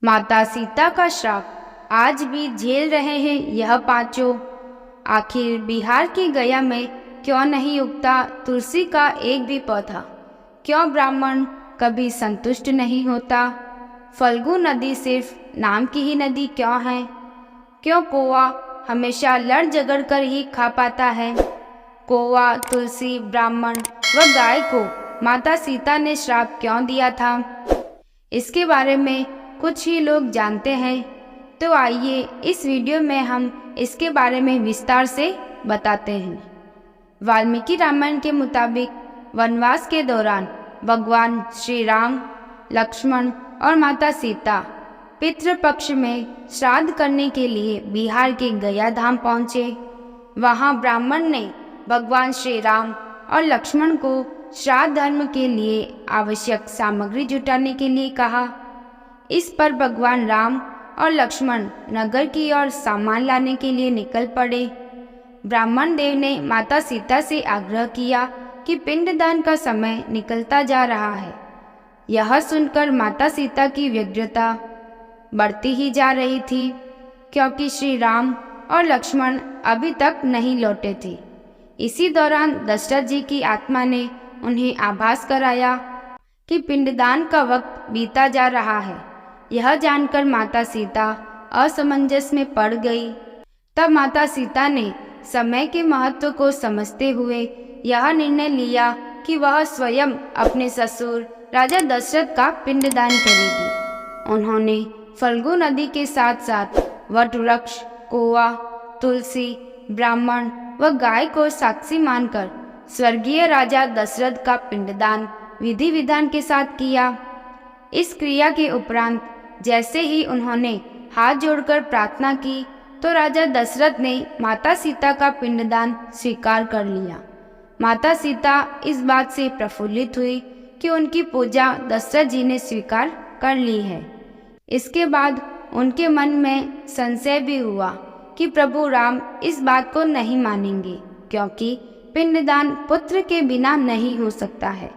माता सीता का श्राप आज भी झेल रहे हैं यह पांचों। आखिर बिहार की गया में क्यों नहीं उगता तुलसी का एक भी पौधा? क्यों ब्राह्मण कभी संतुष्ट नहीं होता? फल्गु नदी सिर्फ नाम की ही नदी क्यों है? क्यों कौवा हमेशा लड़ झगड़ कर ही खा पाता है? कौवा, तुलसी, ब्राह्मण व गाय को माता सीता ने श्राप क्यों दिया था? इसके बारे में कुछ ही लोग जानते हैं, तो आइए इस वीडियो में हम इसके बारे में विस्तार से बताते हैं। वाल्मीकि रामायण के मुताबिक वनवास के दौरान भगवान श्री राम, लक्ष्मण और माता सीता पितृपक्ष में श्राद्ध करने के लिए बिहार के गया धाम पहुँचे। वहाँ ब्राह्मण ने भगवान श्री राम और लक्ष्मण को श्राद्ध धर्म के लिए आवश्यक सामग्री जुटाने के लिए कहा। इस पर भगवान राम और लक्ष्मण नगर की ओर सामान लाने के लिए निकल पड़े। ब्राह्मण देव ने माता सीता से आग्रह किया कि पिंडदान का समय निकलता जा रहा है। यह सुनकर माता सीता की व्यग्रता बढ़ती ही जा रही थी, क्योंकि श्री राम और लक्ष्मण अभी तक नहीं लौटे थे। इसी दौरान दशरथ जी की आत्मा ने उन्हें आभास कराया कि पिंडदान का वक्त बीता जा रहा है। यह जानकर माता सीता असमंजस में पड़ गई। तब माता सीता ने समय के महत्व को समझते हुए यह निर्णय लिया कि वह स्वयं अपने ससुर राजा दशरथ का पिंडदान करेगी। उन्होंने फल्गु नदी के साथ साथ वट वृक्ष, कौवा, तुलसी, ब्राह्मण व गाय को साक्षी मानकर स्वर्गीय राजा दशरथ का पिंडदान विधि विधान के साथ किया। इस क्रिया के उपरांत जैसे ही उन्होंने हाथ जोड़कर प्रार्थना की, तो राजा दशरथ ने माता सीता का पिंडदान स्वीकार कर लिया। माता सीता इस बात से प्रफुल्लित हुई कि उनकी पूजा दशरथ जी ने स्वीकार कर ली है। इसके बाद उनके मन में संशय भी हुआ कि प्रभु राम इस बात को नहीं मानेंगे, क्योंकि पिंडदान पुत्र के बिना नहीं हो सकता है।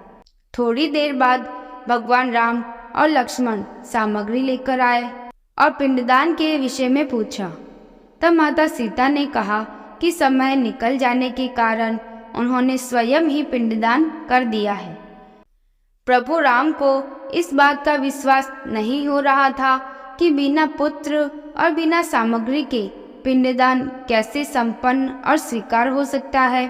थोड़ी देर बाद भगवान राम और लक्ष्मण सामग्री लेकर आए और पिंडदान के विषय में पूछा। तब माता सीता ने कहा कि समय निकल जाने के कारण उन्होंने स्वयं ही पिंडदान कर दिया है। प्रभु राम को इस बात का विश्वास नहीं हो रहा था कि बिना पुत्र और बिना सामग्री के पिंडदान कैसे संपन्न और स्वीकार हो सकता है।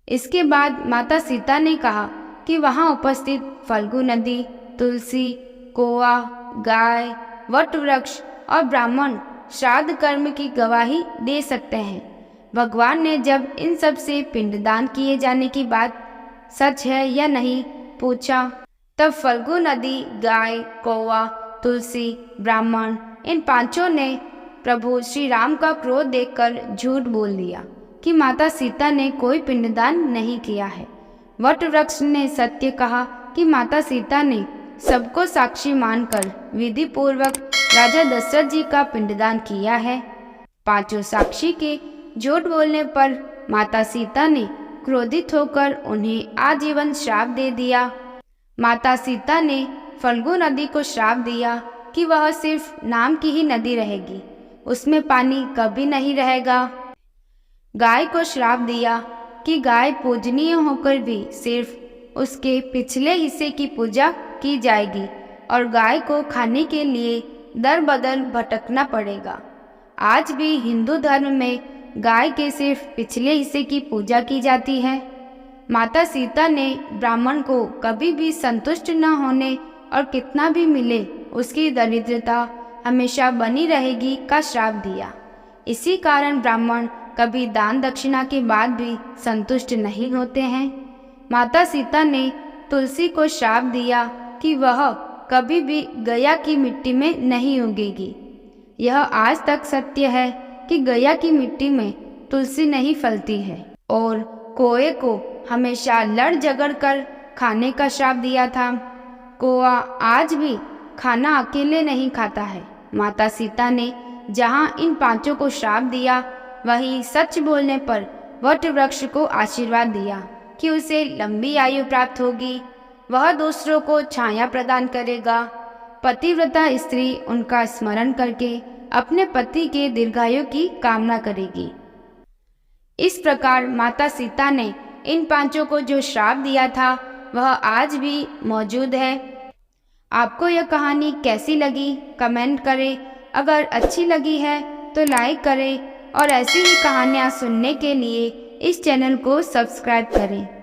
इसके बाद माता सीता ने कहा कि वहां उपस्थित फल्गु नदी, तुलसी, कौवा, गाय, वट वृक्ष और ब्राह्मण श्राद्ध कर्म की गवाही दे सकते हैं। भगवान ने जब इन सब से पिंडदान किए जाने की बात सच है या नहीं पूछा, तब फल्गु नदी, गाय, कौवा, तुलसी, ब्राह्मण इन पांचों ने प्रभु श्री राम का क्रोध देखकर झूठ बोल दिया कि माता सीता ने कोई पिंडदान नहीं किया है। वट वृक्ष ने सत्य कहा कि माता सीता ने सबको साक्षी मानकर विधि पूर्वक राजा दशरथ जी का पिंडदान किया है। पांचों साक्षी के झूठ बोलने पर माता सीता ने क्रोधित होकर उन्हें आजीवन श्राप दे दिया। माता सीता ने फल्गु नदी को श्राप दिया कि वह सिर्फ नाम की ही नदी रहेगी, उसमें पानी कभी नहीं रहेगा। गाय को श्राप दिया कि गाय पूजनीय होकर भी सिर्फ उसके पिछले हिस्से की पूजा की जाएगी और गाय को खाने के लिए दर बदर भटकना पड़ेगा। आज भी हिंदू धर्म में गाय के सिर्फ पिछले हिस्से की पूजा की जाती है। माता सीता ने ब्राह्मण को कभी भी संतुष्ट न होने और कितना भी मिले उसकी दरिद्रता हमेशा बनी रहेगी का श्राप दिया। इसी कारण ब्राह्मण कभी दान दक्षिणा के बाद भी संतुष्ट नहीं होते हैं। माता सीता ने तुलसी को श्राप दिया कि वह कभी भी गया की मिट्टी में नहीं उगेगी। यह आज तक सत्य है कि गया की मिट्टी में तुलसी नहीं फलती है। और कौवे को हमेशा लड़ झगड़ कर खाने का श्राप दिया था। कौवा आज भी खाना अकेले नहीं खाता है। माता सीता ने जहाँ इन पांचों को श्राप दिया, वहीं सच बोलने पर वट वृक्ष को आशीर्वाद दिया कि उसे लंबी आयु प्राप्त होगी, वह दूसरों को छाया प्रदान करेगा। पतिव्रता स्त्री उनका स्मरण करके अपने पति के दीर्घायु की कामना करेगी। इस प्रकार माता सीता ने इन पांचों को जो श्राप दिया था वह आज भी मौजूद है। आपको यह कहानी कैसी लगी कमेंट करें। अगर अच्छी लगी है तो लाइक करें और ऐसी ही कहानियाँ सुनने के लिए इस चैनल को सब्सक्राइब करें।